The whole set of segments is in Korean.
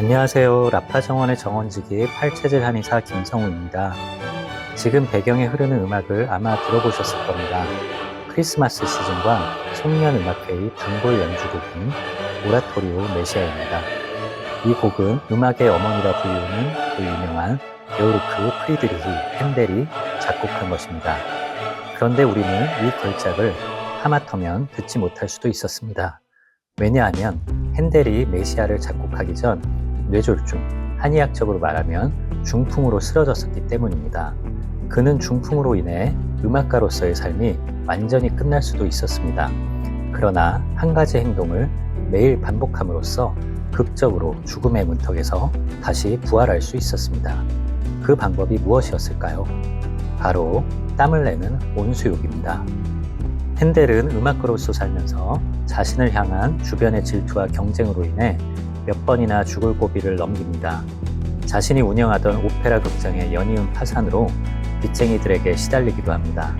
안녕하세요. 라파정원의 정원지기 팔체질 한의사 김성우입니다. 지금 배경에 흐르는 음악을 아마 들어보셨을 겁니다. 크리스마스 시즌과 송년음악회의 단골 연주곡인 오라토리오 메시아입니다. 이 곡은 음악의 어머니라 불리우는 그 유명한 게오르크 프리드리히 핸델이 작곡한 것입니다. 그런데 우리는 이 걸작을 하마터면 듣지 못할 수도 있었습니다. 왜냐하면 핸델이 메시아를 작곡하기 전 뇌졸중, 한의학적으로 말하면 중풍으로 쓰러졌었기 때문입니다. 그는 중풍으로 인해 음악가로서의 삶이 완전히 끝날 수도 있었습니다. 그러나 한 가지 행동을 매일 반복함으로써 극적으로 죽음의 문턱에서 다시 부활할 수 있었습니다. 그 방법이 무엇이었을까요? 바로 땀을 내는 온수욕입니다. 핸델은 음악가로서 살면서 자신을 향한 주변의 질투와 경쟁으로 인해 몇 번이나 죽을 고비를 넘깁니다. 자신이 운영하던 오페라 극장의 연이은 파산으로 빚쟁이들에게 시달리기도 합니다.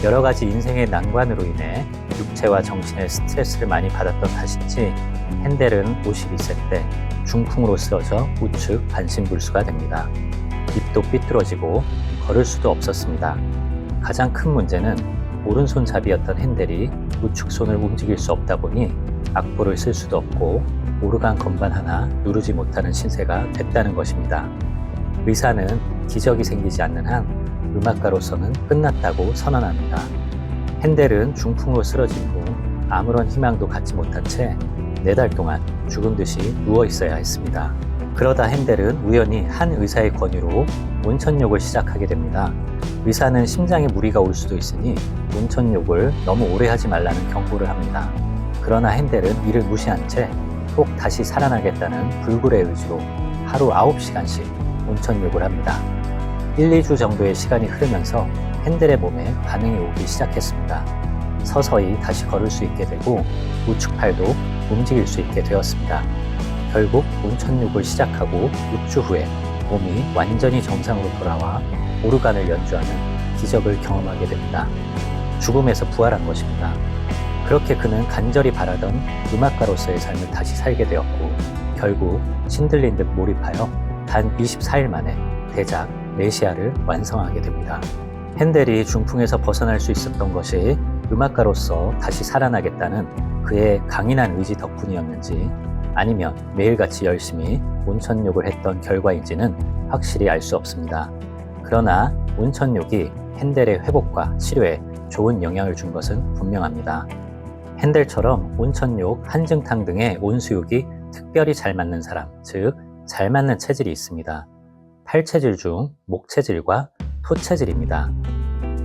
여러 가지 인생의 난관으로 인해 육체와 정신의 스트레스를 많이 받았던 탓인지 핸델은 52세 때 중풍으로 쓰러져 우측 반신불수가 됩니다. 입도 삐뚤어지고 걸을 수도 없었습니다. 가장 큰 문제는 오른손잡이였던 핸델이 우측 손을 움직일 수 없다 보니 악보를 쓸 수도 없고 오르간 건반 하나 누르지 못하는 신세가 됐다는 것입니다. 의사는 기적이 생기지 않는 한 음악가로서는 끝났다고 선언합니다. 핸델은 중풍으로 쓰러진 후 아무런 희망도 갖지 못한 채 4달 동안 죽은 듯이 누워 있어야 했습니다. 그러다 핸델은 우연히 한 의사의 권유로 온천욕을 시작하게 됩니다. 의사는 심장에 무리가 올 수도 있으니 온천욕을 너무 오래 하지 말라는 경고를 합니다. 그러나 핸델은 이를 무시한 채 꼭 다시 살아나겠다는 불굴의 의지로 하루 9시간씩 온천욕을 합니다. 1, 2주 정도의 시간이 흐르면서 핸델의 몸에 반응이 오기 시작했습니다. 서서히 다시 걸을 수 있게 되고 우측 팔도 움직일 수 있게 되었습니다. 결국 온천욕을 시작하고 6주 후에 몸이 완전히 정상으로 돌아와 오르간을 연주하는 기적을 경험하게 됩니다. 죽음에서 부활한 것입니다. 그렇게 그는 간절히 바라던 음악가로서의 삶을 다시 살게 되었고 결국 신들린 듯 몰입하여 단 24일 만에 대작 메시아를 완성하게 됩니다. 핸델이 중풍에서 벗어날 수 있었던 것이 음악가로서 다시 살아나겠다는 그의 강인한 의지 덕분이었는지 아니면 매일같이 열심히 온천욕을 했던 결과인지는 확실히 알 수 없습니다. 그러나 온천욕이 핸델의 회복과 치료에 좋은 영향을 준 것은 분명합니다. 핸델처럼 온천욕, 한증탕 등의 온수욕이 특별히 잘 맞는 사람, 즉 잘 맞는 체질이 있습니다. 팔체질 중 목체질과 토체질입니다.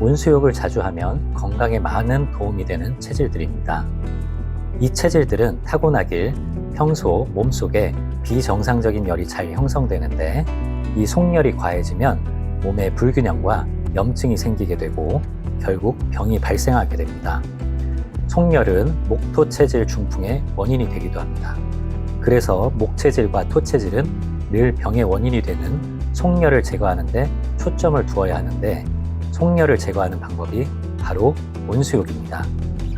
온수욕을 자주 하면 건강에 많은 도움이 되는 체질들입니다. 이 체질들은 타고나길 평소 몸속에 비정상적인 열이 잘 형성되는데 이 속열이 과해지면 몸에 불균형과 염증이 생기게 되고 결국 병이 발생하게 됩니다. 속열은 목토체질 중풍의 원인이 되기도 합니다. 그래서 목체질과 토체질은 늘 병의 원인이 되는 속열을 제거하는 데 초점을 두어야 하는데 속열을 제거하는 방법이 바로 온수욕입니다.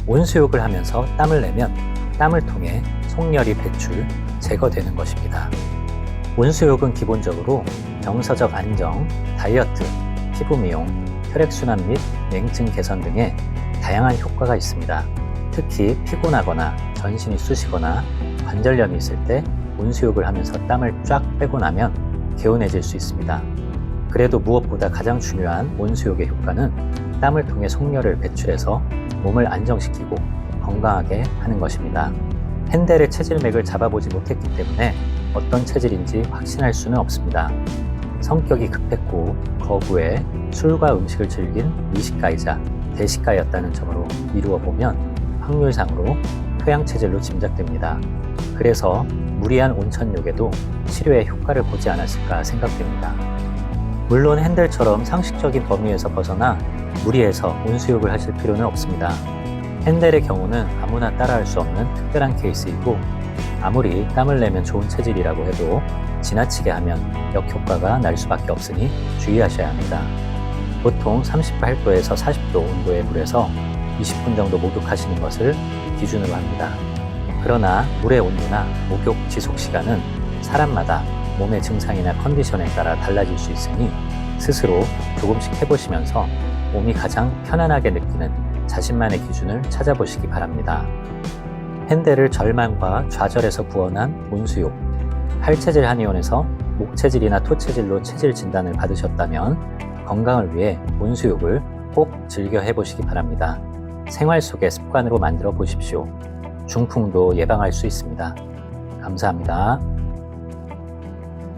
온수욕을 하면서 땀을 내면 땀을 통해 속열이 배출, 제거되는 것입니다. 온수욕은 기본적으로 정서적 안정, 다이어트, 피부 미용, 혈액순환 및 냉증 개선 등의 다양한 효과가 있습니다. 특히 피곤하거나 전신이 쑤시거나 관절염이 있을 때 온수욕을 하면서 땀을 쫙 빼고 나면 개운해질 수 있습니다. 그래도 무엇보다 가장 중요한 온수욕의 효과는 땀을 통해 속열을 배출해서 몸을 안정시키고 건강하게 하는 것입니다. 핸델의 체질맥을 잡아보지 못했기 때문에 어떤 체질인지 확신할 수는 없습니다. 성격이 급했고 거부해 술과 음식을 즐긴 미식가이자 대식가였다는 점으로 미루어 보면 확률상으로 토양체질로 짐작됩니다. 그래서 무리한 온천욕에도 치료에 효과를 보지 않았을까 생각됩니다. 물론 핸델처럼 상식적인 범위에서 벗어나 무리해서 온수욕을 하실 필요는 없습니다. 핸델의 경우는 아무나 따라할 수 없는 특별한 케이스이고 아무리 땀을 내면 좋은 체질이라고 해도 지나치게 하면 역효과가 날 수밖에 없으니 주의하셔야 합니다. 보통 38도에서 40도 온도의 물에서 20분 정도 목욕하시는 것을 기준으로 합니다. 그러나 물의 온도나 목욕 지속 시간은 사람마다 몸의 증상이나 컨디션에 따라 달라질 수 있으니 스스로 조금씩 해보시면서 몸이 가장 편안하게 느끼는 자신만의 기준을 찾아보시기 바랍니다. 핸델을 절망과 좌절에서 구원한 온수욕, 팔체질 한의원에서 목체질이나 토체질로 체질 진단을 받으셨다면 건강을 위해 온수욕을 꼭 즐겨 해보시기 바랍니다. 생활 속의 습관으로 만들어 보십시오. 중풍도 예방할 수 있습니다. 감사합니다.